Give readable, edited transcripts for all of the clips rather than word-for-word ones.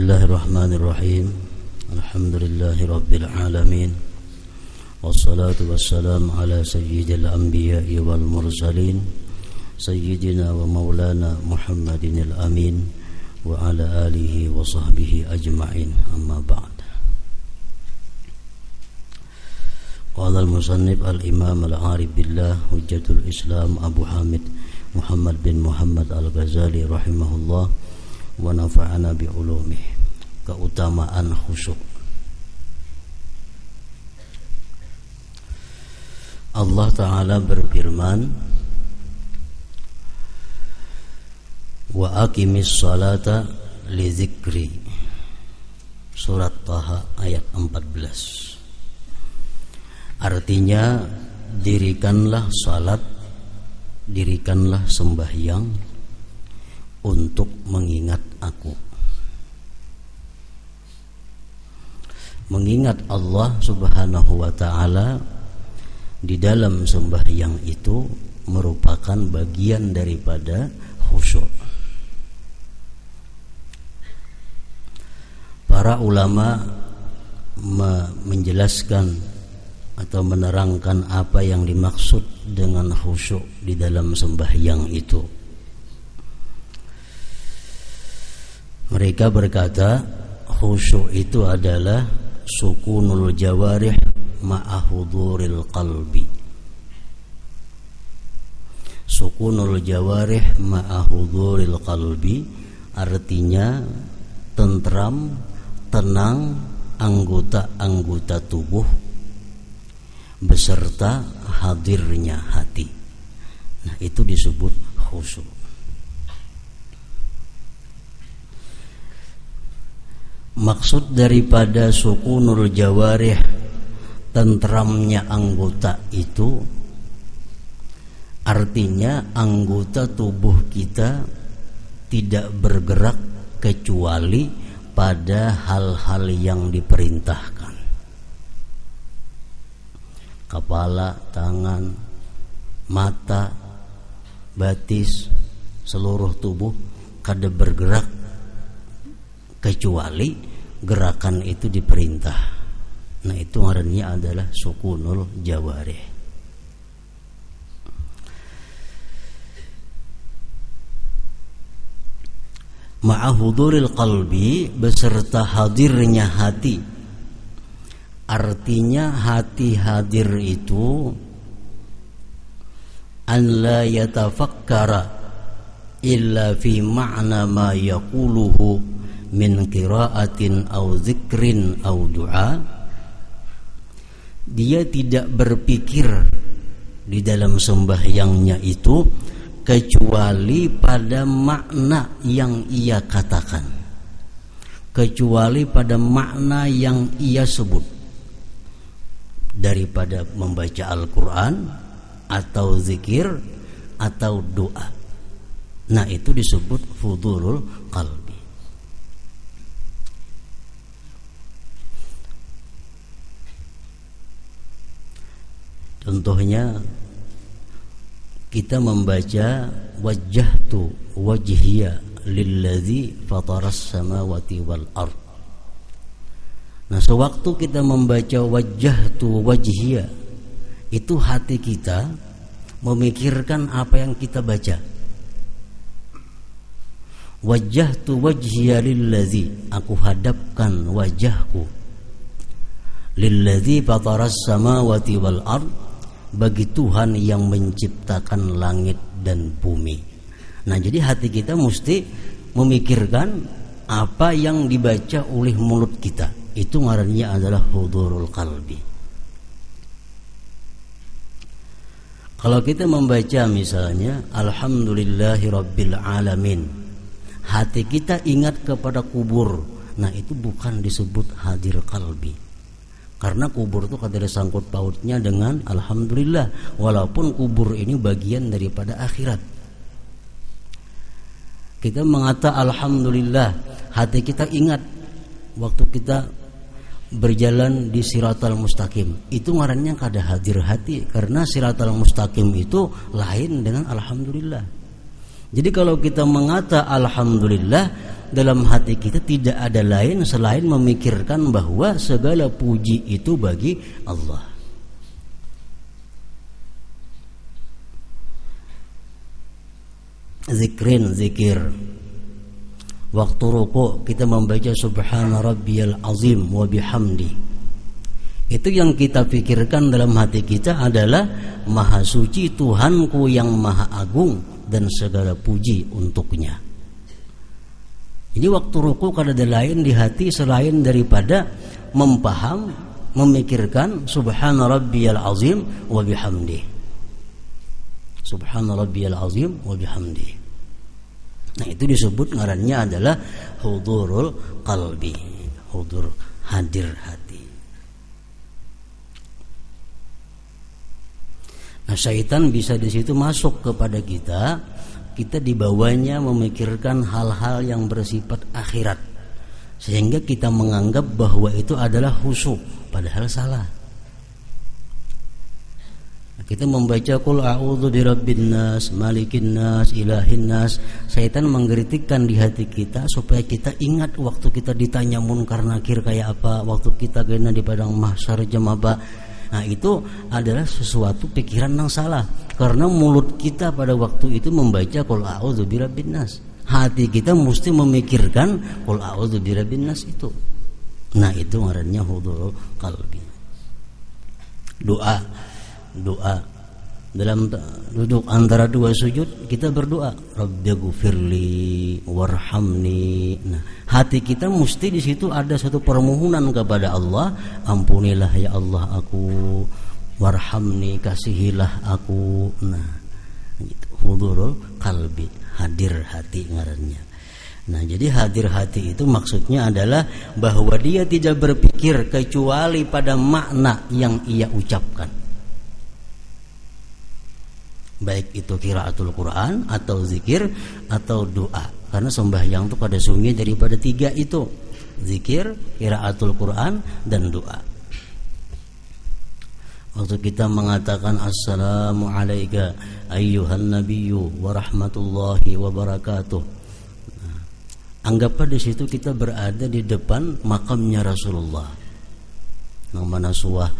Bismillahirrahmanirrahim. Alhamdulillahi rabbil alamin. Wassalatu wassalamu ala sayyidil anbiya'i wal mursalin sayyidina wa maulana Muhammadinil amin wa ala alihi wa sahbihi ajma'in. Amma ba'd. Qala al-musannif al-imam al-arif billah hujjatul islam Abu Hamid Muhammad bin Muhammad al-Ghazali rahimahullah wa nafa'ana bi ulumih. Keutamaan khusyuk. Allah Ta'ala berfirman, wa aqimis salata li dzikri. Surat Taha ayat 14. Artinya, dirikanlah salat, dirikanlah sembahyang untuk mengingat aku. Mengingat Allah Subhanahu wa ta'ala di dalam sembahyang itu merupakan bagian daripada khusyuk. Para ulama menjelaskan atau menerangkan apa yang dimaksud dengan khusyuk di dalam sembahyang itu. Mereka berkata, khusyuk itu adalah sukunul jawarih ma'ahuduril qalbi. Sukunul jawarih ma'ahuduril qalbi artinya tentram, tenang anggota-anggota tubuh beserta hadirnya hati. Nah, itu disebut khusyuk. Maksud daripada sukunul jawarih, tentramnya anggota itu artinya anggota tubuh kita tidak bergerak kecuali pada hal-hal yang diperintahkan. Kepala, tangan, mata, batis, seluruh tubuh kada bergerak kecuali gerakan itu diperintah. Nah, itu artinya adalah sukunul jawarih. Ma'ahuduril qalbi beserta hadirnya hati. Artinya hati hadir itu an la yatafakkara illa fi ma'na ma yaquluhu min qiraatin au zikrin au du'a. Dia tidak berpikir di dalam sembahyangnya itu kecuali pada makna yang ia katakan, kecuali pada makna yang ia sebut, daripada membaca Al-Quran atau zikir atau doa. Nah, itu disebut fudulul qalbi. Contohnya, kita membaca wajjahtu wajhiya lilladzi fataras samawati wal ard. Nah, sewaktu kita membaca wajjahtu wajhiya, itu hati kita memikirkan apa yang kita baca. Wajjahtu wajhiya lilladzi, aku hadapkan wajahku lilladzi fataras samawati wal ard, bagi Tuhan yang menciptakan langit dan bumi. Nah, jadi hati kita mesti memikirkan apa yang dibaca oleh mulut kita. Itu ngarannya adalah hudurul qalbi. Kalau kita membaca misalnya Alhamdulillahi rabbil alamin, hati kita ingat kepada kubur. Nah, itu bukan disebut hadir qalbi. Karena kubur itu kada ada sangkut pautnya dengan Alhamdulillah, walaupun kubur ini bagian daripada akhirat. Kita mengata Alhamdulillah, hati kita ingat waktu kita berjalan di siratal mustaqim. Itu ngarannya kada hadir hati, karena siratal mustaqim itu lain dengan Alhamdulillah. Jadi kalau kita mengata Alhamdulillah, dalam hati kita tidak ada lain selain memikirkan bahwa segala puji itu bagi Allah. Zikir. Waktu rukuk kita membaca subhana rabbiyal azim wa bihamdi. Itu yang kita pikirkan dalam hati kita adalah maha suci Tuhanku yang maha agung dan segala puji untuknya. Jadi waktu rukuk ada lain di hati selain daripada memikirkan subhana rabbiyal azim wa bihamdi. Subhana rabbiyal azim wa bihamdi. Nah, itu disebut ngarannya adalah hudurul qalbi, hudur, hadir hati. Nah, syaitan bisa di situ masuk kepada kita dibawanya memikirkan hal-hal yang bersifat akhirat, sehingga kita menganggap bahwa itu adalah khusyuk, padahal salah. Kita membaca qul a'udzu birabbin nas, malikin nas, ilahin nas. Syaitan mengkritikkan di hati kita supaya kita ingat waktu kita ditanya munkar nakir kayak apa, waktu kita kena di padang mahsyar jam apa. Nah, itu adalah sesuatu pikiran yang salah, karena mulut kita pada waktu itu membaca qul a'udzu birabbin nas. Hati kita mesti memikirkan qul a'udzu birabbin nas itu. Nah, itu ngarannya hudurul qalbi. Doa dalam duduk antara dua sujud kita berdoa Rabbighfirli warhamni. Nah, hati kita mesti di situ ada satu permohonan kepada Allah, ampunilah ya Allah aku, warhamni kasihilah aku. Nah, hudurul qalbi, hadir hati ngarannya. Nah, jadi hadir hati itu maksudnya adalah bahwa dia tidak berpikir kecuali pada makna yang ia ucapkan, baik itu qiraatul Quran atau zikir atau doa. Karena sembahyang itu pada sungguh daripada tiga itu, zikir, qiraatul Quran, dan doa. Waktu kita mengatakan assalamu alayka ayyuhan nabiyyu wa rahmatullahi wa barakatuh, nah, anggaplah di situ kita berada di depan makamnya Rasulullah. Nang mana suah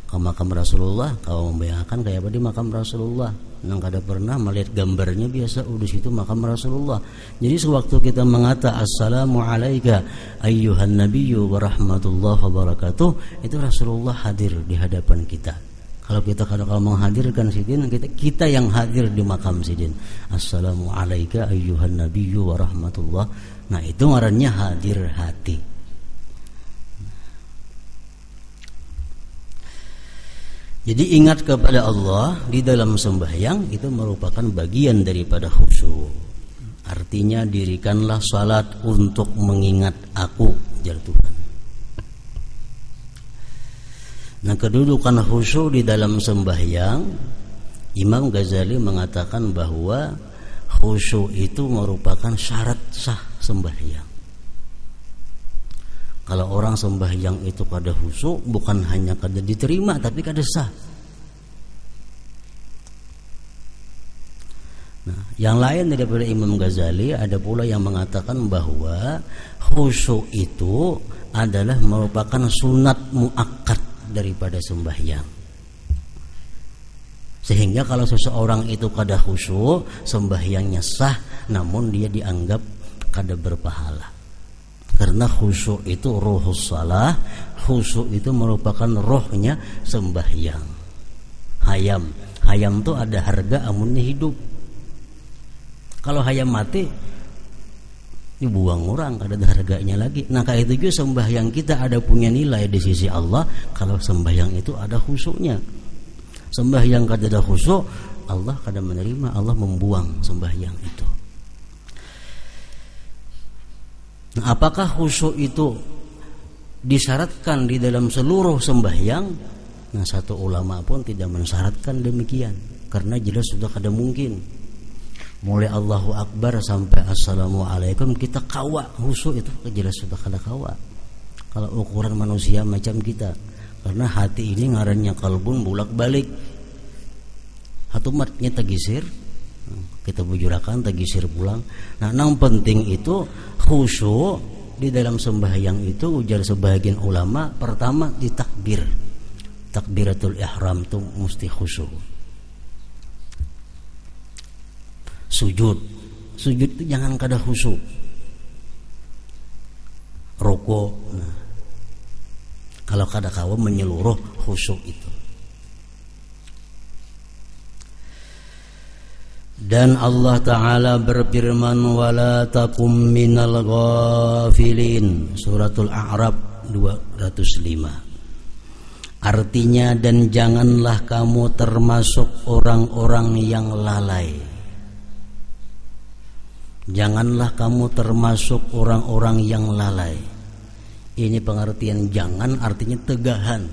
ke makam Rasulullah, kau membayangkan kayak apa di makam Rasulullah. Nang kada pernah melihat gambarnya biasa, di situ makam Rasulullah. Jadi sewaktu kita mengata assalamu alayka ayyuhan nabiyyu wa rahmatullahi wa barakatuh, itu Rasulullah hadir di hadapan kita. Kalau kita kalau menghadirkan sidin, kita yang hadir di makam sidin. Assalamu alayka ayyuhan nabiyyu wa rahmatullah. Nah, itu ngarannya hadir hati. Jadi ingat kepada Allah di dalam sembahyang itu merupakan bagian daripada khusyuk. Artinya dirikanlah salat untuk mengingat aku, jar Tuhan. Nah, kedudukan khusyuk di dalam sembahyang, Imam Ghazali mengatakan bahwa khusyuk itu merupakan syarat sah sembahyang. Kalau orang sembahyang itu kada khusyuk, bukan hanya kada diterima tapi kada sah. Nah, yang lain daripada Imam Ghazali ada pula yang mengatakan bahwa khusyuk itu adalah merupakan sunat muakkad daripada sembahyang. Sehingga kalau seseorang itu kada khusyuk, sembahyangnya sah namun dia dianggap kada berpahala. Karena khusyuk itu ruhus salah, khusyuk itu merupakan rohnya sembahyang. Hayam itu ada harga amunnya hidup. Kalau hayam mati dibuang orang, kada ada harganya lagi. Nah, kayak itu juga sembahyang kita ada punya nilai di sisi Allah kalau sembahyang itu ada khusyuknya. Sembahyang kada ada khusyuk, Allah kada menerima, Allah membuang sembahyang itu. Nah, apakah khusyuk itu disyaratkan di dalam seluruh sembahyang? Nah, satu ulama pun tidak mensyaratkan demikian, karena jelas sudah kada mungkin. Mulai Allahu Akbar sampai Assalamualaikum kita kawa khusyuk itu jelas sudah kada kawa. Kalau ukuran manusia macam kita, karena hati ini ngarannya kalbun bolak-balik. Hatumatnya tegisir, Kita bujurakan tegisir pulang. Nah, yang penting itu khusyuk di dalam sembahyang itu, ujar sebagian ulama, pertama di takbir. Takbiratul ihram itu mesti khusyuk. Sujud itu jangan kada khusyuk. Rukuk, nah, kalau kada kawa menyeluruh khusyuk itu. Dan Allah Ta'ala berfirman, wala takum minal ghafilin, suratul A'raf 205. Artinya, dan janganlah kamu termasuk orang-orang yang lalai. Janganlah kamu termasuk orang-orang yang lalai. Ini pengertian jangan, artinya tegahan.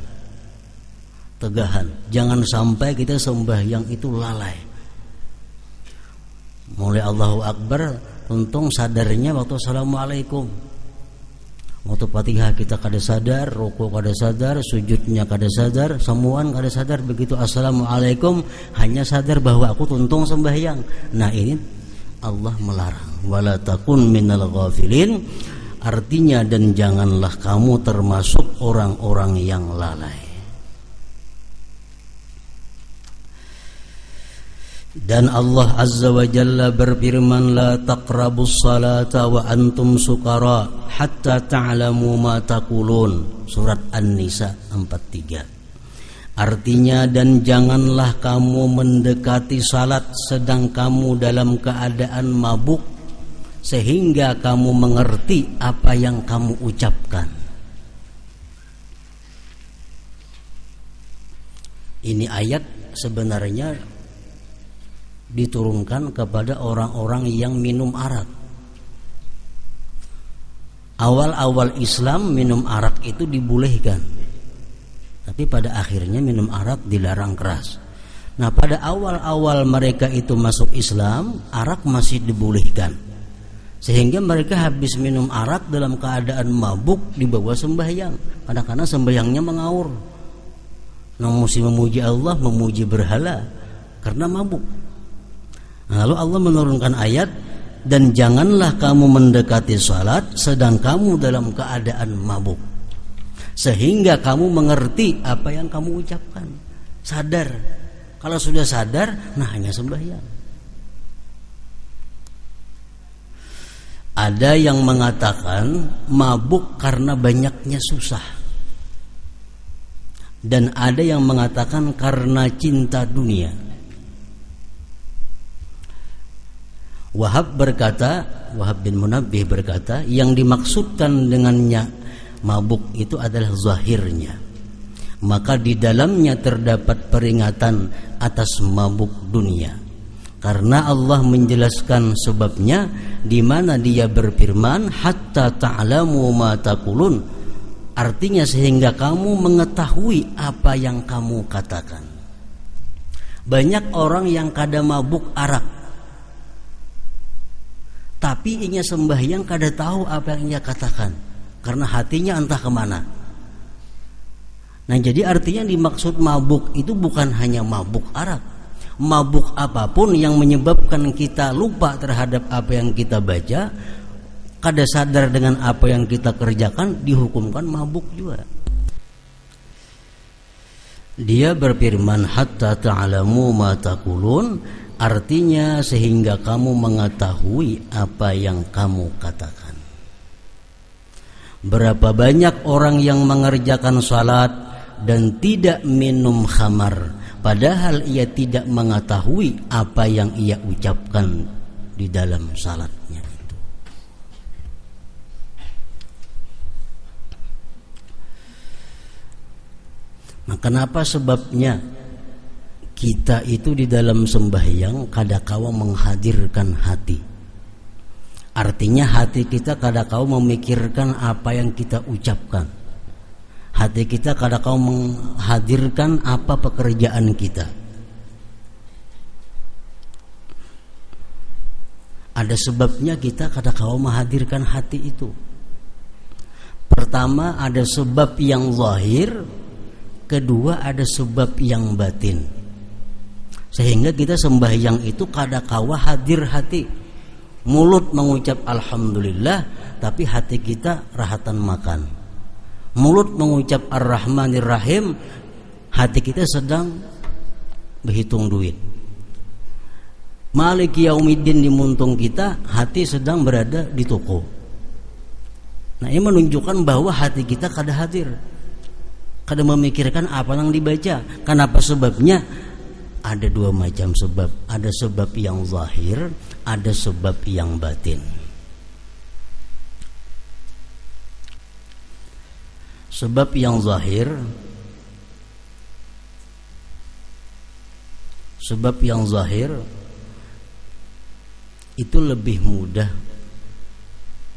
Jangan sampai kita sembahyang itu lalai. Mulai Allahu Akbar, untung sadarnya waktu Assalamualaikum. Waktu Fatihah kita kada sadar, rukuk kada sadar, sujudnya kada sadar, semuaan kada sadar. Begitu Assalamualaikum, hanya sadar bahwa aku tuntung sembahyang. Nah, ini Allah melarang, wala takun minal ghafilin, artinya dan janganlah kamu termasuk orang-orang yang lalai. Dan Allah Azza wa Jalla berfirman, la taqrabus salata wa antum sukara hatta ta'lamu ma taqulun, surat An-Nisa 43. Artinya, dan janganlah kamu mendekati salat sedang kamu dalam keadaan mabuk, sehingga kamu mengerti apa yang kamu ucapkan. Ini ayat sebenarnya diturunkan kepada orang-orang yang minum arak. Awal-awal Islam minum arak itu dibolehkan, tapi pada akhirnya minum arak dilarang keras. Nah, pada awal-awal mereka itu masuk Islam, arak masih dibolehkan, sehingga mereka habis minum arak dalam keadaan mabuk dibawa sembahyang. Kadang-kadang sembahyangnya mengaur, mesti memuji Allah, memuji berhala karena mabuk. Lalu Allah menurunkan ayat, dan janganlah kamu mendekati salat sedang kamu dalam keadaan mabuk, sehingga kamu mengerti apa yang kamu ucapkan. Sadar. Kalau sudah sadar, nah hanya sembahyang. Ada yang mengatakan mabuk karena banyaknya susah, dan ada yang mengatakan karena cinta dunia. Wahab bin Munabbih berkata, yang dimaksudkan dengannya mabuk itu adalah zahirnya. Maka di dalamnya terdapat peringatan atas mabuk dunia. Karena Allah menjelaskan sebabnya, di mana Dia berfirman, hatta ta'lamu ma taqulun. Artinya sehingga kamu mengetahui apa yang kamu katakan. Banyak orang yang kada mabuk arak, tapi ia sembahyang kada tahu apa yang ia katakan, karena hatinya entah kemana. Nah, jadi artinya dimaksud mabuk itu bukan hanya mabuk arak. Mabuk apapun yang menyebabkan kita lupa terhadap apa yang kita baca, kada sadar dengan apa yang kita kerjakan, dihukumkan mabuk juga. Dia berfirman, hatta ta'lamu ma taqulun, artinya sehingga kamu mengetahui apa yang kamu katakan. Berapa banyak orang yang mengerjakan salat dan tidak minum khamar, padahal ia tidak mengetahui apa yang ia ucapkan di dalam salatnya itu. Nah, kenapa sebabnya kita itu di dalam sembahyang kadakawa menghadirkan hati. Artinya hati kita kadakawa memikirkan apa yang kita ucapkan. Hati kita kadakawa menghadirkan apa pekerjaan kita. Ada sebabnya kita kadakawa menghadirkan hati itu. Pertama, ada sebab yang zahir. Kedua, ada sebab yang batin. Sehingga kita sembahyang itu kadakawa hadir hati. Mulut mengucap alhamdulillah, tapi hati kita rahatan makan. Mulut mengucap ar-Rahmanir Rahim, hati kita sedang berhitung duit. Maliki Yaumiddin di muntung kita, hati sedang berada di toko. Nah, ini menunjukkan bahwa hati kita kada hadir, kada memikirkan apa yang dibaca. Kenapa sebabnya? Ada dua macam sebab. Ada sebab yang zahir, ada sebab yang batin. Sebab yang zahir, sebab yang zahir itu lebih mudah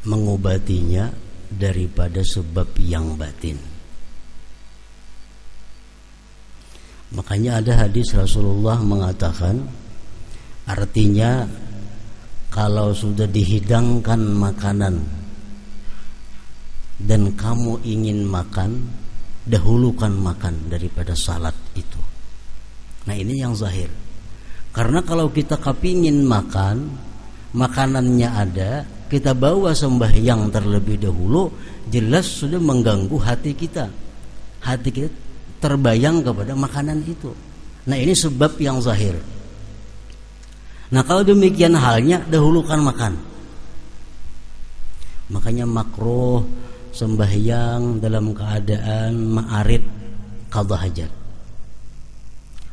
mengobatinya daripada sebab yang batin. Makanya ada hadis Rasulullah mengatakan, artinya kalau sudah dihidangkan makanan dan kamu ingin makan, dahulukan makan daripada salat itu. Nah, ini yang zahir. Karena kalau kita kepingin makan, makanannya ada, kita bawa sembahyang terlebih dahulu, jelas sudah mengganggu hati kita. Hati kita terbayang kepada makanan itu. Nah, ini sebab yang zahir. Nah, kalau demikian halnya, dahulukan makan. Makanya makruh sembahyang dalam keadaan ma'arid qadha hajat.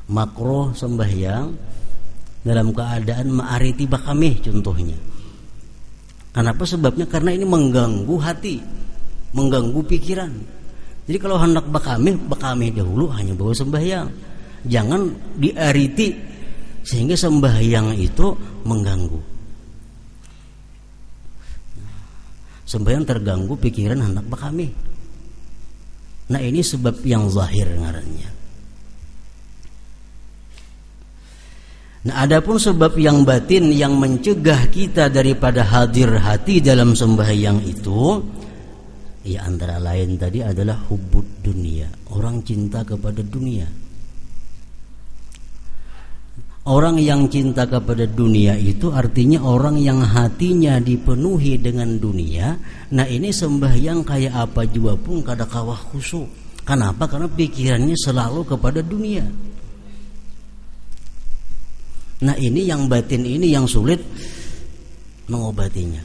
Makruh sembahyang dalam keadaan ma'ariti bakamih contohnya. Kenapa sebabnya? Karena ini mengganggu hati, mengganggu pikiran. Jadi kalau hendak bakamih dahulu, hanya bawa sembahyang. Jangan diariti sehingga sembahyang itu mengganggu. Sembahyang terganggu pikiran hendak bakamih. Nah, ini sebab yang zahir ngarannya. Nah, adapun sebab yang batin yang mencegah kita daripada hadir hati dalam sembahyang itu, ya antara lain tadi adalah hubbud dunia, orang cinta kepada dunia. Orang yang cinta kepada dunia itu artinya orang yang hatinya dipenuhi dengan dunia. Nah, ini sembahyang kayak apa juga pun kada kawah khusyuk. Kenapa? Karena pikirannya selalu kepada dunia. Nah, ini yang batin ini yang sulit mengobatinya.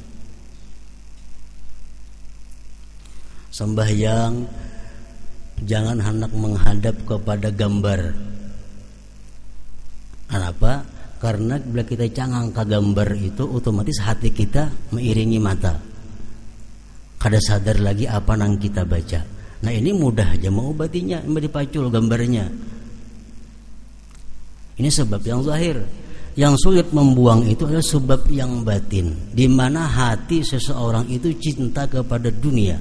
Sembahyang jangan hendak menghadap kepada gambar. Kenapa? Karena bila kita cangang ke gambar itu, otomatis hati kita mengiringi mata. Kada sadar lagi apa yang kita baca. Nah, ini mudah aja mengobatinya, dipacul gambarnya. Ini sebab yang zahir. Yang sulit membuang itu adalah sebab yang batin, di mana hati seseorang itu cinta kepada dunia.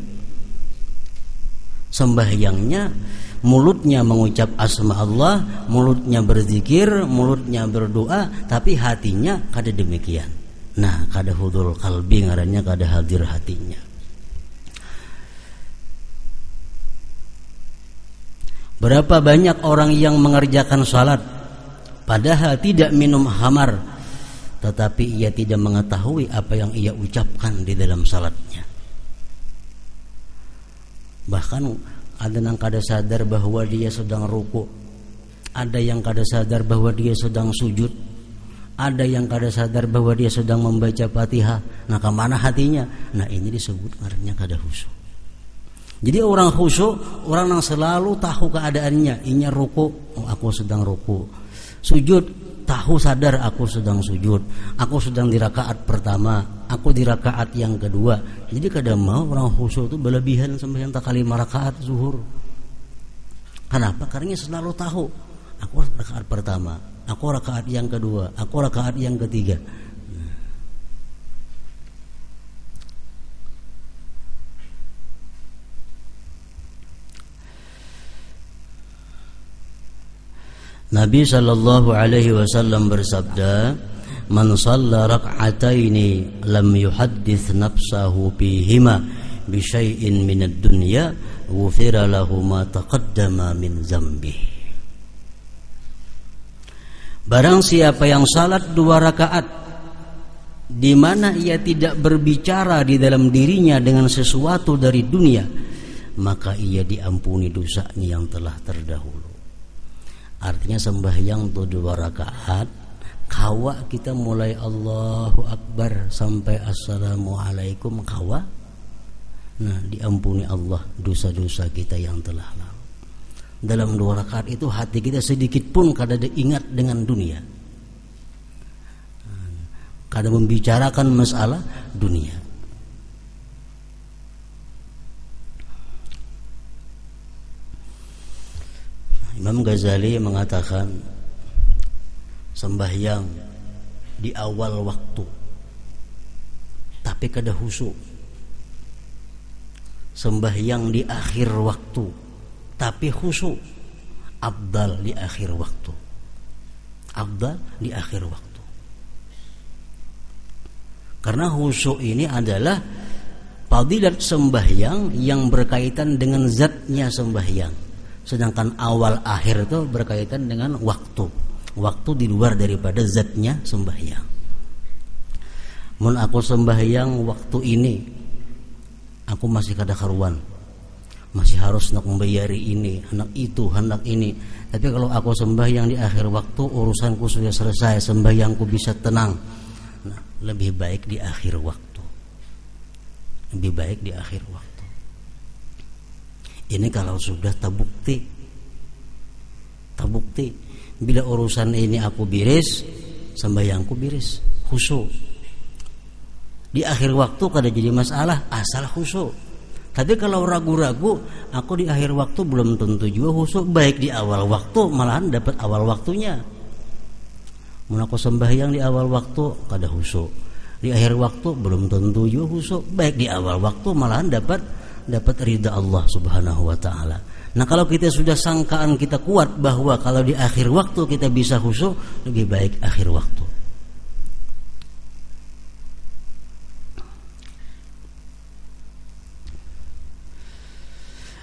Sembahyangnya, mulutnya mengucap asma Allah, mulutnya berzikir, mulutnya berdoa, tapi hatinya kada demikian. Nah, kada hudul qalbi ngarannya, kada hadir hatinya. Berapa banyak orang yang mengerjakan salat padahal tidak minum khamar, tetapi ia tidak mengetahui apa yang ia ucapkan di dalam salatnya. Bahkan ada yang kada sadar bahwa dia sedang ruku, ada yang kada sadar bahwa dia sedang sujud, ada yang kada sadar bahwa dia sedang membaca Fatihah. Nah, kemana hatinya? Nah, ini disebut ngarannya kada khusyuk. Jadi orang khusyuk, orang yang selalu tahu keadaannya. Inya ruku, oh, aku sedang ruku. Sujud, tahu sadar aku sedang sujud. Aku sedang di rakaat pertama, aku di rakaat yang kedua. Jadi kadang mau orang khusyuk itu berlebihan sembahyang tak kali 5 rakaat zuhur. Kenapa? Karena selalu tahu aku rakaat pertama, aku rakaat yang kedua, aku rakaat yang ketiga. Nabi sallallahu alaihi wasallam bersabda, "Man shalla rak'ataini lam yuhaddits nafsahu bihima bi syai'in minad dunya, ghufira lahu ma taqaddama min dzambihi." Barang siapa yang salat 2 rakaat di mana ia tidak berbicara di dalam dirinya dengan sesuatu dari dunia, maka ia diampuni dosanya yang telah terdahulu. Artinya sembahyang 2 rakaat, kawa kita mulai Allahu Akbar sampai Assalamualaikum kawa. Nah, diampuni Allah dosa-dosa kita yang telah lalu. Dalam 2 rakaat itu hati kita sedikit pun kada ingat dengan dunia, kada membicarakan masalah dunia. Imam Ghazali mengatakan sembahyang di awal waktu tapi kada khusyuk, sembahyang di akhir waktu tapi khusyuk, afdal di akhir waktu. Afdal di akhir waktu. Karena khusyuk ini adalah fadilat sembahyang yang berkaitan dengan zatnya sembahyang. Sedangkan awal akhir itu berkaitan dengan waktu. Waktu di luar daripada zatnya sembahyang. Mun aku sembahyang waktu ini, aku masih kada karuan, masih harus nak membayari ini, anak itu, anak ini. Tapi kalau aku sembahyang di akhir waktu, urusanku sudah selesai, sembahyangku bisa tenang. Nah, lebih baik di akhir waktu. Lebih baik di akhir waktu. Ini kalau sudah terbukti. Bila urusan ini aku biris, sembahyangku biris, khusyuk. Di akhir waktu kada jadi masalah, asal khusyuk. Tapi kalau ragu-ragu, aku di akhir waktu belum tentu juga khusyuk. Baik di awal waktu, malahan dapat awal waktunya. Mun aku sembahyang di awal waktu kada khusyuk, di akhir waktu belum tentu juga khusyuk. Baik di awal waktu, malahan dapat ridha Allah Subhanahu wa taala. Nah, kalau kita sudah sangkaan kita kuat bahwa kalau di akhir waktu kita bisa khusyuk, lebih baik akhir waktu.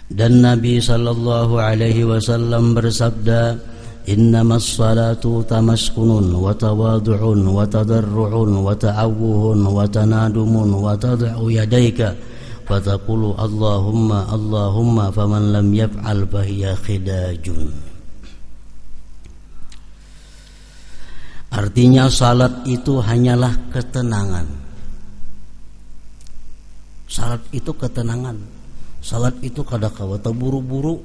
Dan Nabi sallallahu alaihi wasallam bersabda, innamas salatu tamaskunun wa tawadu'un wa tadarru'un wa ta'awuhun wa tanadumun wa tad'u yadayka fataqulu Allahumma Allahumma faman lam yaf'al fahiya khidajun. Artinya salat itu hanyalah ketenangan. Salat itu ketenangan. Salat itu kada kawa terburu-buru,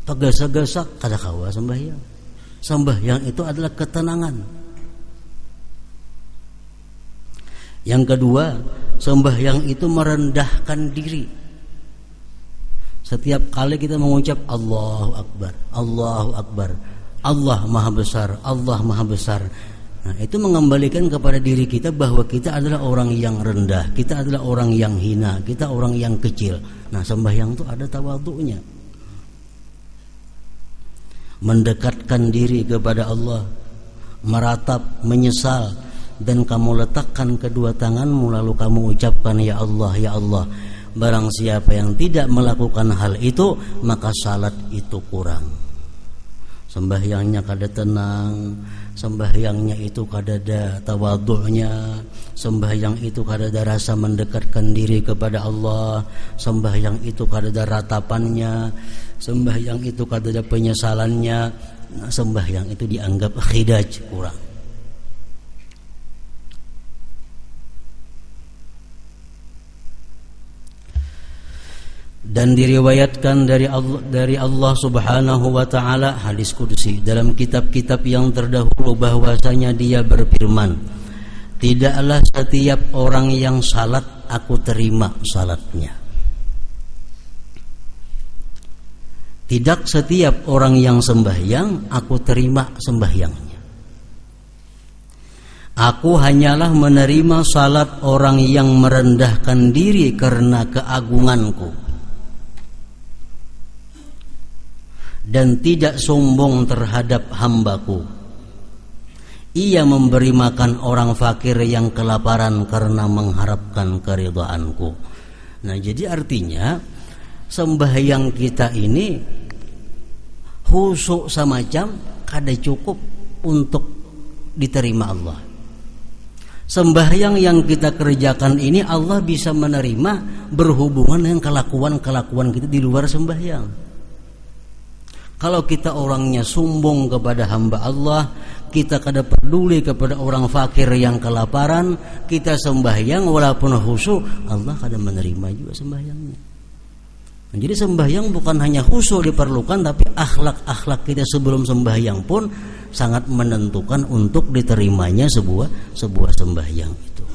tegasa-gasa kada kawa sembahyang. Sembahyang itu adalah ketenangan. Yang kedua, sembahyang itu merendahkan diri. Setiap kali kita mengucap Allahu Akbar, Allahu Akbar, Allah Maha Besar, Allah Maha Besar. Nah, itu mengembalikan kepada diri kita bahwa kita adalah orang yang rendah, kita adalah orang yang hina, kita orang yang kecil. Nah, sembahyang itu ada tawadhu'nya. Mendekatkan diri kepada Allah, meratap, menyesal, dan kamu letakkan kedua tanganmu lalu kamu ucapkan ya Allah, ya Allah. Barang siapa yang tidak melakukan hal itu, maka salat itu kurang. Sembahyangnya kada tenang, sembahyangnya itu kada ada tawadhu'nya, sembahyang itu kada ada rasa mendekatkan diri kepada Allah, sembahyang itu kada ada ratapannya, sembahyang itu kada ada penyesalannya. Nah, sembahyang itu dianggap khidaj, kurang. Dan diriwayatkan dari Allah Subhanahu wa taala hadis qudsi dalam kitab-kitab yang terdahulu bahwasanya Dia berfirman, tidaklah setiap orang yang salat aku terima salatnya. Tidak setiap orang yang sembahyang aku terima sembahyangnya. Aku hanyalah menerima salat orang yang merendahkan diri karena keagunganku dan tidak sombong terhadap hambaku. Ia memberi makan orang fakir yang kelaparan karena mengharapkan keridhaanku. Nah, jadi artinya sembahyang kita ini khusyuk semacam kada cukup. untuk diterima Allah. Sembahyang yang kita kerjakan ini Allah bisa menerima berhubungan dengan kelakuan-kelakuan kita di luar sembahyang. Kalau kita orangnya sombong kepada hamba Allah, kita kada peduli kepada orang fakir yang kelaparan, kita sembahyang walaupun khusyuk, Allah kada menerima juga sembahyangnya. Jadi sembahyang bukan hanya khusyuk diperlukan, tapi akhlak-akhlak kita sebelum sembahyang pun sangat menentukan untuk diterimanya sebuah sembahyang itu.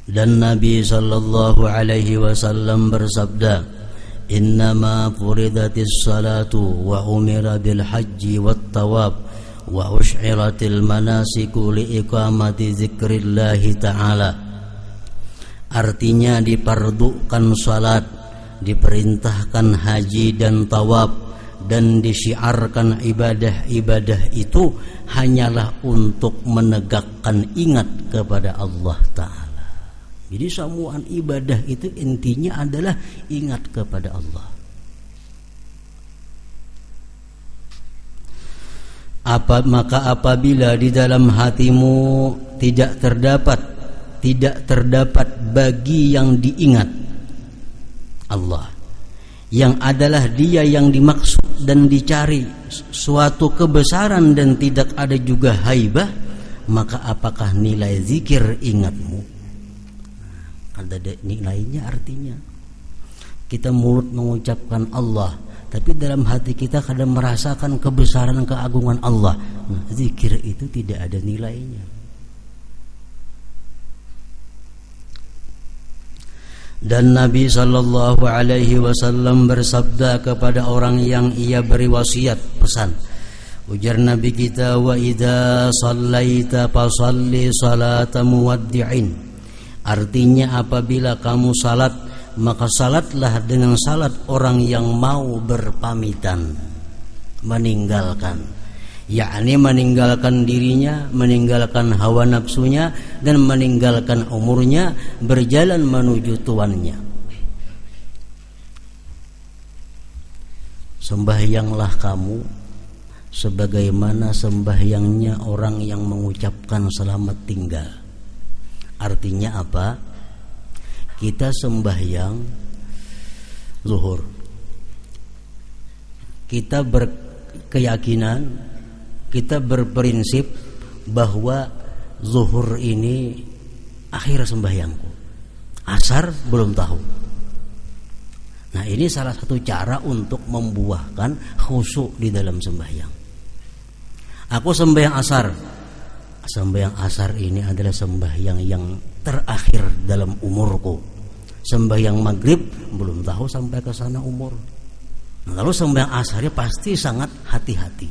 Dan Nabi sallallahu alaihi wasallam bersabda, "Innama furidatis salatu wa umira bil haji wat tawab wa ush'iratil manasiku li iqamati dzikrillah ta'ala." Artinya dipardukan salat, diperintahkan haji dan tawab, dan disyiarkan ibadah-ibadah itu hanyalah untuk menegakkan ingat kepada Allah Ta'ala. Jadi semua ibadah itu intinya adalah ingat kepada Allah. Maka apabila di dalam hatimu tidak terdapat bagi yang diingat Allah, yang adalah Dia yang dimaksud dan dicari suatu kebesaran dan tidak ada juga haibah, maka apakah nilai zikir ingatmu? Ada nilainya. Artinya kita mulut mengucapkan Allah, tapi dalam hati kita kadang merasakan kebesaran keagungan Allah. Nah, zikir itu tidak ada nilainya. Dan Nabi sallallahu alaihi wasallam bersabda kepada orang yang ia beri wasiat, pesan. Ujar Nabi kita, "Wa idza shallaita fasalli salata muwaddi'in." Artinya apabila kamu salat, maka salatlah dengan salat orang yang mau berpamitan, meninggalkan, yakni meninggalkan dirinya, meninggalkan hawa nafsunya, dan meninggalkan umurnya, berjalan menuju tuannya. Sembahyanglah kamu sebagaimana sembahyangnya orang yang mengucapkan selamat tinggal. Artinya apa? Kita sembahyang zuhur, kita berkeyakinan, kita berprinsip bahwa zuhur ini akhir sembahyangku, asar belum tahu. Nah, ini salah satu cara untuk membuahkan khusyuk di dalam sembahyang. Aku sembahyang asar. Sembahyang asar ini adalah sembahyang yang terakhir dalam umurku. Sembahyang maghrib belum tahu sampai ke sana umur. Nah, lalu sembahyang asarnya pasti sangat hati-hati,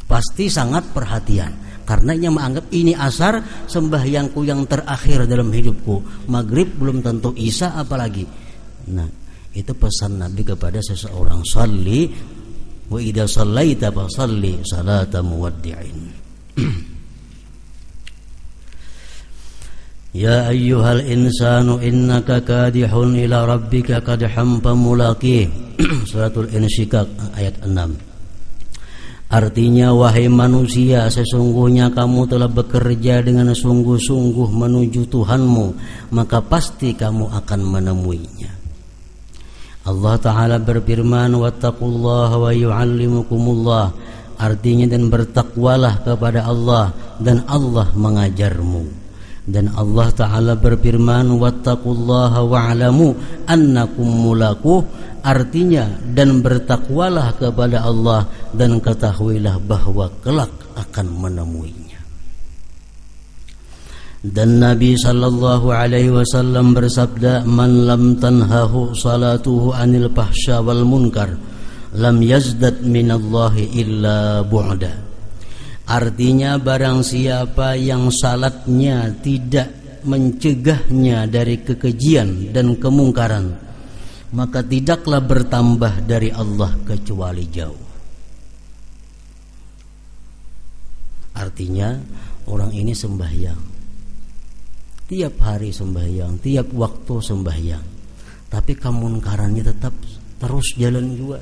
pasti sangat perhatian, karena ia menganggap ini asar sembahyangku yang terakhir dalam hidupku. Maghrib belum tentu, isya apalagi. Nah, itu pesan Nabi kepada seseorang, "Shalli wa idza shallaita fa shalli salata muwaddi'in." Ya ayyuhal insanu innaka kadihun ila rabbika kadhan famulaqih. Suratul Insyikak ayat 6. Artinya, wahai manusia, sesungguhnya kamu telah bekerja dengan sungguh-sungguh menuju Tuhanmu, maka pasti kamu akan menemuinya. Allah Ta'ala berfirman, wattaqullaha wa yu'allimukumullah. Artinya, dan bertakwalah kepada Allah dan Allah mengajarmu. Dan Allah Ta'ala berfirman, wattaqullaha wa'lamu annakum mulaquh. Artinya, dan bertakwalah kepada Allah dan ketahuilah bahwa kelak akan menemuinya. Dan Nabi sallallahu alaihi wasallam bersabda, "Man lam tanhahu salatuhu anil fahsya wal munkar, lam yazdad minallahi illa bu'da." Artinya, barang siapa yang salatnya tidak mencegahnya dari kekejian dan kemungkaran, maka tidaklah bertambah dari Allah kecuali jauh. Artinya, orang ini sembahyang, tiap hari sembahyang, tiap waktu sembahyang, tapi kemungkarannya tetap terus jalan juga.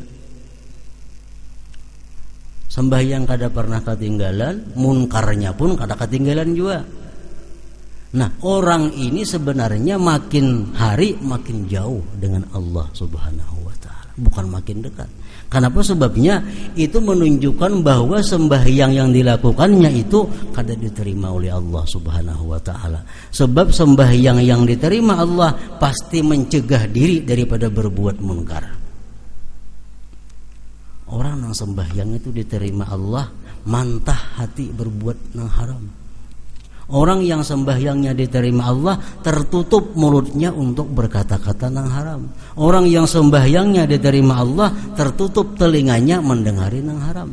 Sembahyang kada pernah ketinggalan, munkarnya pun kada ketinggalan juga. Nah, orang ini sebenarnya makin hari makin jauh dengan Allah Subhanahu wa taala, bukan makin dekat. Kenapa? Sebabnya itu menunjukkan bahwa sembahyang yang dilakukannya itu kada diterima oleh Allah Subhanahu wa taala. Sebab sembahyang yang diterima Allah pasti mencegah diri daripada berbuat munkar. Orang yang sembahyang itu diterima Allah mantah hati berbuat nang haram. Orang yang sembahyangnya diterima Allah tertutup mulutnya untuk berkata-kata nang haram. Orang yang sembahyangnya diterima Allah tertutup telinganya mendengari nang haram.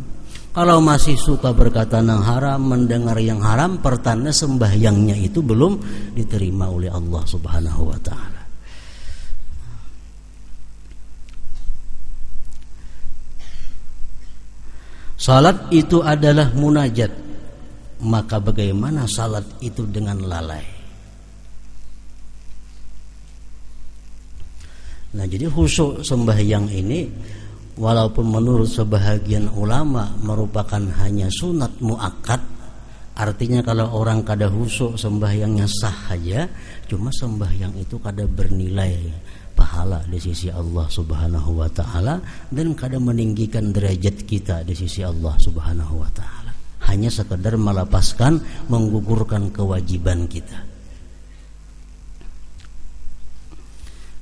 Kalau masih suka berkata nang haram, mendengar yang haram, pertanda sembahyangnya itu belum diterima oleh Allah Subhanahu wa taala. Salat itu adalah munajat. Maka bagaimana salat itu dengan lalai? Nah, jadi khusyuk sembahyang ini walaupun menurut sebahagian ulama merupakan hanya sunat muakkad, artinya kalau orang kada khusyuk sembahyangnya sah saja, cuma sembahyang itu kada bernilai pahala di sisi Allah Subhanahu wa taala dan kada meninggikan derajat kita di sisi Allah Subhanahu wa taala. Hanya sekedar melepaskan, menggugurkan kewajiban kita.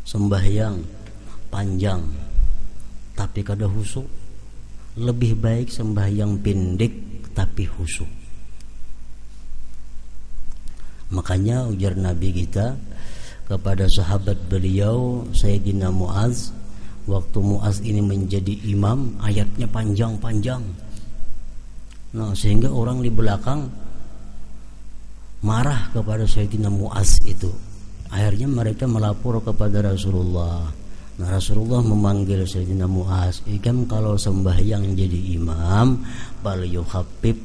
Sembahyang panjang tapi kada khusyuk, lebih baik sembahyang pendek tapi khusyuk. Makanya ujar Nabi kita kepada sahabat beliau Sayyidina Muaz, waktu Muaz ini menjadi imam, ayatnya panjang-panjang. Nah, sehingga orang di belakang marah kepada Sayyidina Muaz itu. Akhirnya mereka melapor kepada Rasulullah. Nah, Rasulullah memanggil Sayyidina Muaz, "Ikam kalau sembahyang jadi imam, bal yuhabbib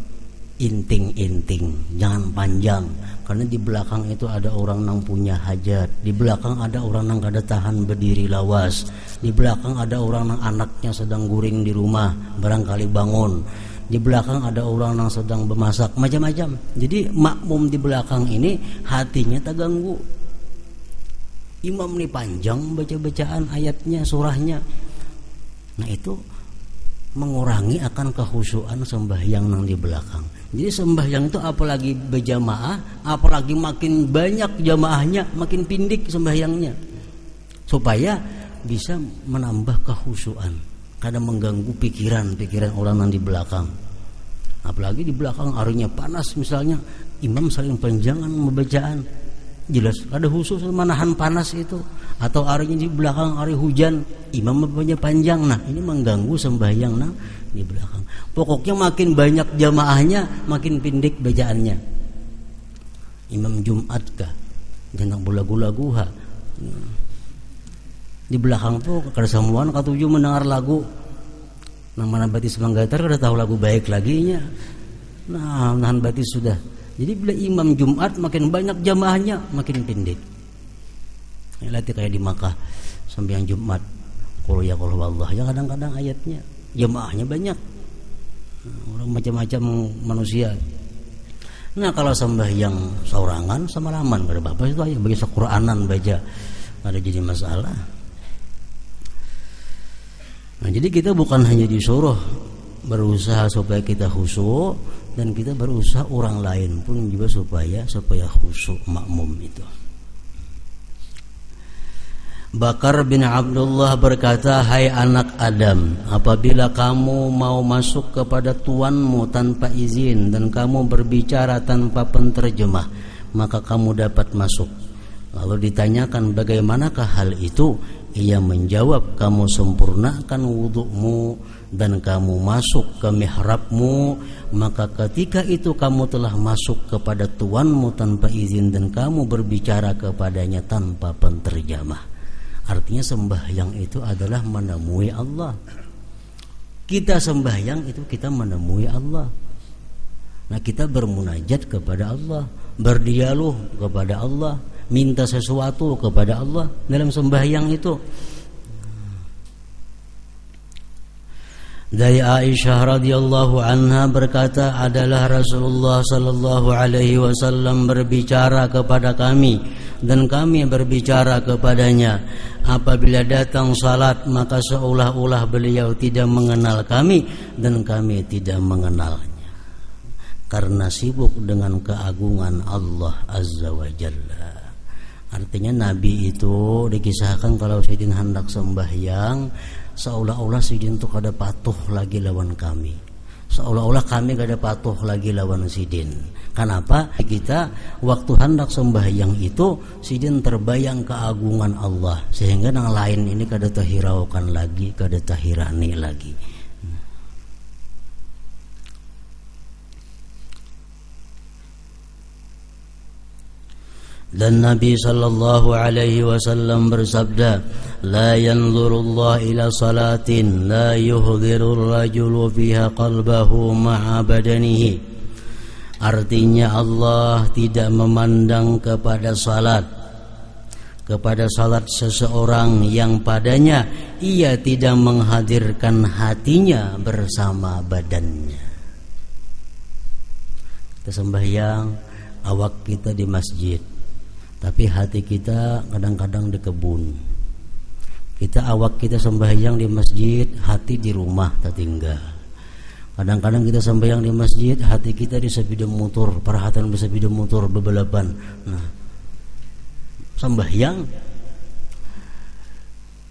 inting-inting, jangan panjang. Karena di belakang itu ada orang yang punya hajat, di belakang ada orang yang kada tahan berdiri lawas, di belakang ada orang yang anaknya sedang guring di rumah, barangkali bangun. Di belakang ada orang yang sedang bermasak, macam-macam. Jadi makmum di belakang ini hatinya terganggu. Imam ini panjang baca-bacaan ayatnya, surahnya. Nah, itu mengurangi akan kekhusyuan sembahyang yang di belakang. Jadi sembahyang itu apalagi berjamaah, apalagi makin banyak jamaahnya, makin pindik sembahyangnya, supaya bisa menambah kekhusyuan. Kadang mengganggu pikiran orang yang di belakang. Apalagi di belakang harinya panas misalnya, imam saling panjangan membacaan, jelas ada khusus menahan panas itu. Atau harinya di belakang hari hujan, imam membacanya panjang. Nah, ini mengganggu sembahyang di belakang. Pokoknya makin banyak jamaahnya, makin pendek bacaannya. Imam Jumat kah, jangan berlagu-lagu ha. Di belakang tuh kada semuaan katuju mendengar lagu. Nang mana batis manggatar kada tahu lagu baik laginya. Nah, nahan batis sudah. Jadi bila imam Jumat makin banyak jamaahnya, makin pendek. Latih kayak di Makkah sembahyang Jumat, qul ya qul wallah, ya kadang-kadang ayatnya jamaahnya banyak. Orang macam-macam manusia. Nah, kalau sembahyang saurangan semalaman kada apa-apa itu aja bagi Qur'anan baca. Ada jadi masalah. Nah, jadi kita bukan hanya disuruh berusaha supaya kita khusyuk, dan kita berusaha orang lain pun juga supaya khusyuk makmum itu. Bakar bin Abdullah berkata, "Hai anak Adam, apabila kamu mau masuk kepada tuanmu tanpa izin dan kamu berbicara tanpa penterjemah, maka kamu dapat masuk." Lalu ditanyakan, "Bagaimanakah hal itu?" Ia menjawab, "Kamu sempurnakan wudukmu dan kamu masuk ke mihrabmu, maka ketika itu kamu telah masuk kepada tuanmu tanpa izin dan kamu berbicara kepadanya tanpa penterjemah." Artinya sembahyang itu adalah menemui Allah. Kita sembahyang itu kita menemui Allah. Nah, kita bermunajat kepada Allah, berdialog kepada Allah, minta sesuatu kepada Allah dalam sembahyang itu. Dari Aisyah radhiyallahu anha berkata, adalah Rasulullah sallallahu alaihi wasallam berbicara kepada kami dan kami berbicara kepadanya. Apabila datang salat maka seolah-olah beliau tidak mengenal kami dan kami tidak mengenalnya, karena sibuk dengan keagungan Allah Azza wa Jalla. Artinya Nabi itu dikisahkan kalau Sayyidin hendak sembahyang, seolah-olah Sayyidin itu kada patuh lagi lawan kami, seolah-olah kami kada patuh lagi lawan Sayyidin. Kenapa? Kita waktu hendak sembahyang itu Sayyidin terbayang keagungan Allah, sehingga yang lain ini kada tahiraukan lagi, kada tahirani lagi. Dan Nabi sallallahu alaihi wasallam bersabda, la yanzurullah ila salatin la yuhdirur rajulu fiha qalbahu ma'a badanihi. Artinya Allah tidak memandang kepada salat seseorang yang padanya ia tidak menghadirkan hatinya bersama badannya. Kita sembahyang, awak kita di masjid, tapi hati kita kadang-kadang di kebun. Awak kita sembahyang di masjid, hati di rumah tertinggal. Kadang-kadang kita sembahyang di masjid, hati kita di sepeda motor, perhatian di sepeda motor bebalapan. Nah,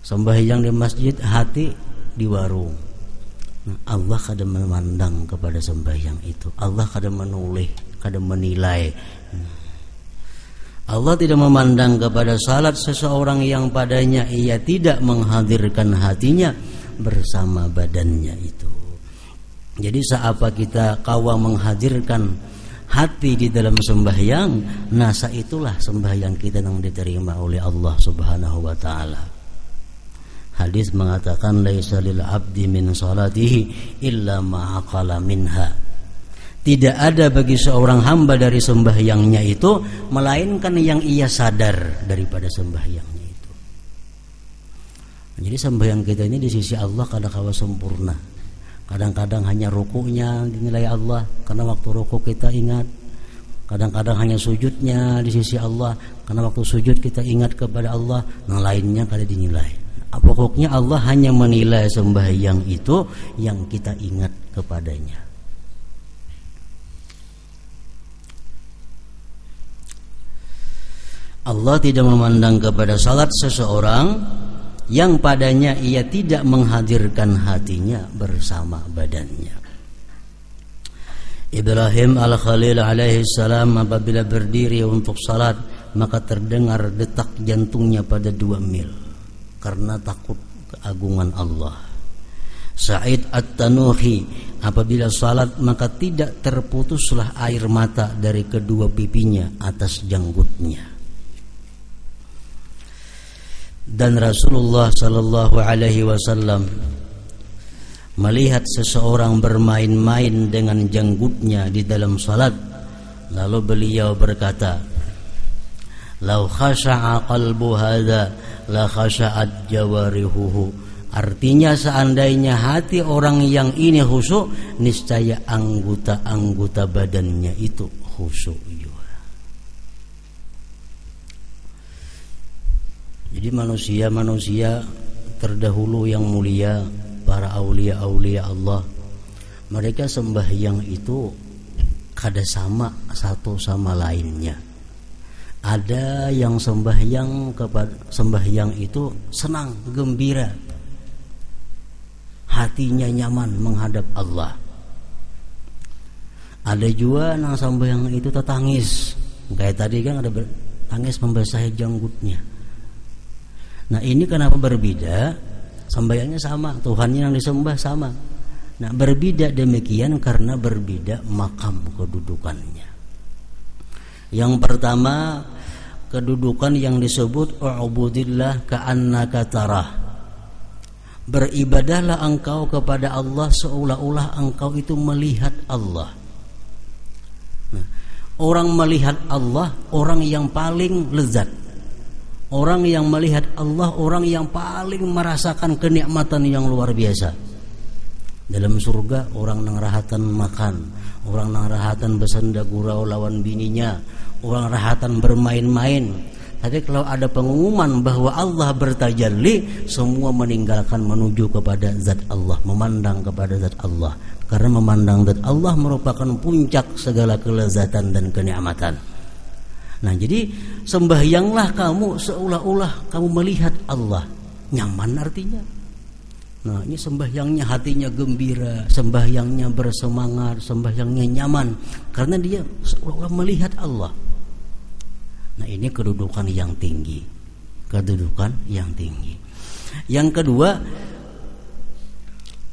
sembahyang di masjid, hati di warung. Nah, Allah kada memandang kepada sembahyang itu. Allah kada menoleh, kada menilai. Allah tidak memandang kepada salat seseorang yang padanya ia tidak menghadirkan hatinya bersama badannya itu. Jadi seapa kita kawa menghadirkan hati di dalam sembahyang, nasa itulah sembahyang kita yang diterima oleh Allah Subhanahu wa taala. Hadis mengatakan laisa lil abdi min salatihi illa ma aqala minha. Tidak ada bagi seorang hamba dari sembahyangnya itu melainkan yang ia sadar daripada sembahyangnya itu. Jadi sembahyang kita ini di sisi Allah kadang-kadang sempurna. Kadang-kadang hanya rukuknya dinilai Allah karena waktu rukuk kita ingat. Kadang-kadang hanya sujudnya di sisi Allah karena waktu sujud kita ingat kepada Allah. Yang lainnya kada dinilai. Pokoknya Allah hanya menilai sembahyang itu yang kita ingat kepadanya. Allah tidak memandang kepada salat seseorang yang padanya ia tidak menghadirkan hatinya bersama badannya. Ibrahim al-Khalil alaihi salam apabila berdiri untuk salat maka terdengar detak jantungnya pada 2 mil karena takut keagungan Allah. Sa'id at-Tanuhi apabila salat maka tidak terputuslah air mata dari kedua pipinya atas janggutnya. Dan Rasulullah sallallahu alaihi wasallam melihat seseorang bermain-main dengan janggutnya di dalam salat, lalu beliau berkata, "Lau khasha'a qalbu hadza la khasha'at jawarihuhu." Artinya seandainya hati orang yang ini khusyuk, niscaya anggota-anggota badannya itu khusyuk juga. Jadi manusia terdahulu yang mulia, para aulia-aulia Allah, mereka sembahyang itu kada sama satu sama lainnya. Ada yang sembahyang itu senang, gembira, hatinya nyaman menghadap Allah. Ada juga yang sembahyang itu tertangis, kayak tadi kan ada tangis membasahi janggutnya. Nah ini kenapa berbeda? Sembahyangnya sama, Tuhannya yang disembah sama. Nah berbeda demikian karena berbeda makam kedudukannya. Yang pertama, kedudukan yang disebut u'budillah ka'annaka tarah. Beribadahlah engkau kepada Allah seolah-olah engkau itu melihat Allah. Nah, orang melihat Allah, orang yang paling lezat. Orang yang melihat Allah, orang yang paling merasakan kenikmatan yang luar biasa. Dalam surga orang nang rahatan makan, orang nang rahatan bersenda gurau lawan bininya, orang rahatan bermain-main. Tapi kalau ada pengumuman bahwa Allah bertajalli, semua meninggalkan menuju kepada zat Allah, memandang kepada zat Allah. Karena memandang zat Allah merupakan puncak segala kelezatan dan kenikmatan. Nah, jadi sembahyanglah kamu seolah-olah kamu melihat Allah. Nyaman artinya. Nah, ini sembahyangnya hatinya gembira, sembahyangnya bersemangat, sembahyangnya nyaman karena dia seolah-olah melihat Allah. Nah, ini kedudukan yang tinggi. Kedudukan yang tinggi. Yang kedua,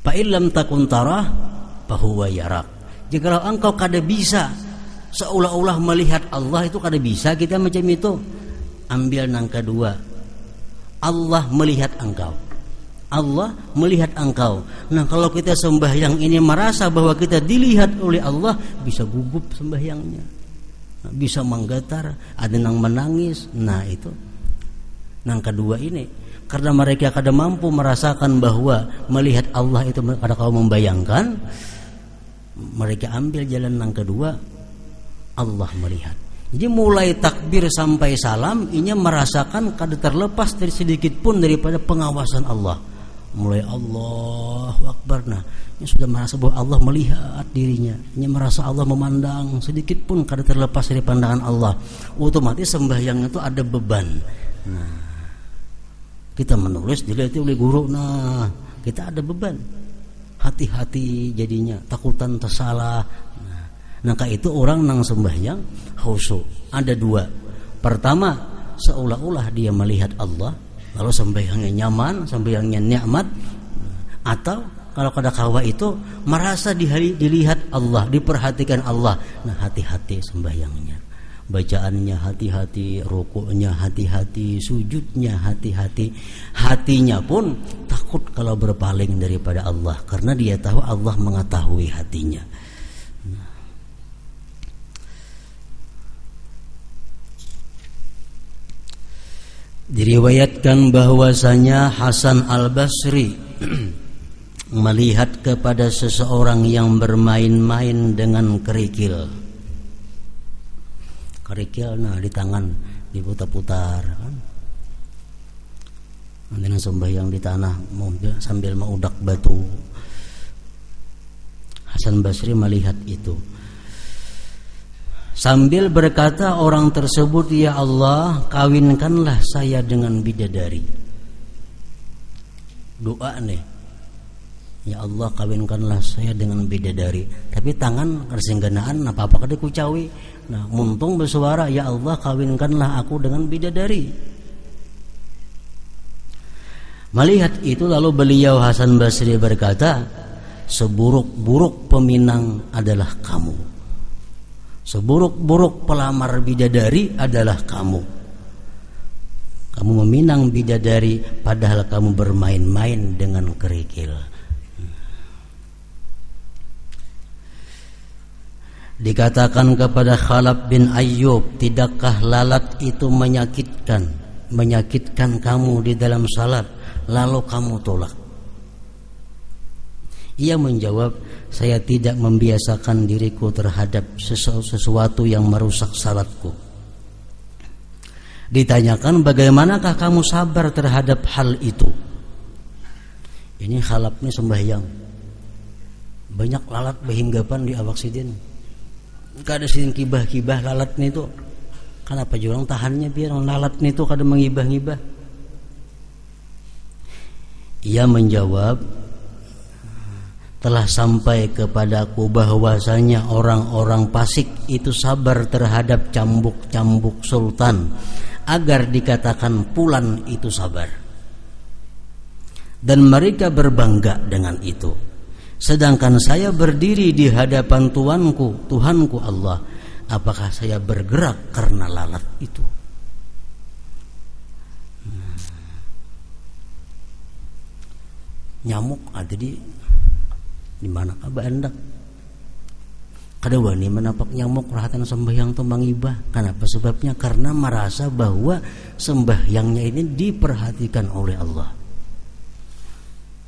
fa illam takun tarah fa huwa yarak. Jikalau engkau kada bisa seolah-olah melihat Allah, itu kada bisa kita macam itu. Ambil yang kedua, Allah melihat engkau. Allah melihat engkau. Nah, kalau kita sembahyang ini merasa bahwa kita dilihat oleh Allah, bisa gugup sembahyangnya, bisa menggetar, ada yang menangis. Nah, itu yang kedua ini, karena mereka kada mampu merasakan bahwa melihat Allah itu kada kau membayangkan, mereka ambil jalan yang kedua, Allah melihat. Jadi mulai takbir sampai salam ini merasakan kada terlepas dari sedikit pun daripada pengawasan Allah. Mulai Allahu Akbar, nah ini sudah merasa bahwa Allah melihat dirinya, ini merasa Allah memandang, sedikit pun kada terlepas dari pandangan Allah. Otomatis sembahyang itu ada beban. Nah, kita menulis dilihat oleh guru, nah kita ada beban, hati-hati jadinya, takutan tersalah. Nah, itu orang nang sembahyang khusyuk. Ada dua. Pertama, seolah-olah dia melihat Allah, lalu sembahyangnya nyaman, sembahyangnya nikmat. Atau kalau kada kawa itu merasa dilihat Allah, diperhatikan Allah. Nah, hati-hati sembahyangnya, bacaannya hati-hati, rukuknya hati-hati, sujudnya hati-hati. Hatinya pun takut kalau berpaling daripada Allah, karena dia tahu Allah mengetahui hatinya. Diriwayatkan bahwasanya Hasan Al-Basri melihat kepada seseorang yang bermain-main dengan kerikil. Kerikil, nah di tangan diputar-putar kan. Nanti sembahyang di tanah sambil mengudak batu. Hasan Basri melihat itu, sambil berkata orang tersebut, ya Allah, kawinkanlah saya dengan bidadari. Doa nih, ya Allah, kawinkanlah saya dengan bidadari. Tapi tangan kersengganaan, apa-apa kada kucawi. Nah, muntung bersuara, ya Allah, kawinkanlah aku dengan bidadari. Melihat itu lalu beliau Hasan Basri berkata, seburuk-buruk peminang adalah kamu, seburuk-buruk pelamar bidadari adalah kamu. Kamu meminang bidadari padahal kamu bermain-main dengan kerikil. Dikatakan kepada Khalaf bin Ayyub, tidakkah lalat itu menyakitkan kamu di dalam salat, lalu kamu tolak? Ia menjawab, saya tidak membiasakan diriku terhadap sesuatu yang merusak salatku. Ditanyakan, bagaimanakah kamu sabar terhadap hal itu? Ini Khalaf ini sembahyang, banyak lalat berhinggapan di awak sidin. Kada sidin kibah-kibah lalat ni itu. Kenapa jurang tahannya biar lalat ni itu kada mengibah-ngibah? Ia menjawab, telah sampai kepadaku bahwasanya orang-orang fasik itu sabar terhadap cambuk-cambuk sultan agar dikatakan pulan itu sabar, dan mereka berbangga dengan itu. Sedangkan saya berdiri di hadapan Tuhanku Allah, apakah saya bergerak karena lalat itu? Nyamuk ada di mana kah Anda? Kada wani menapak nyamuk rahatan sembahyang tu mangibah. Kenapa? Sebabnya karena merasa bahwa sembahyangnya ini diperhatikan oleh Allah.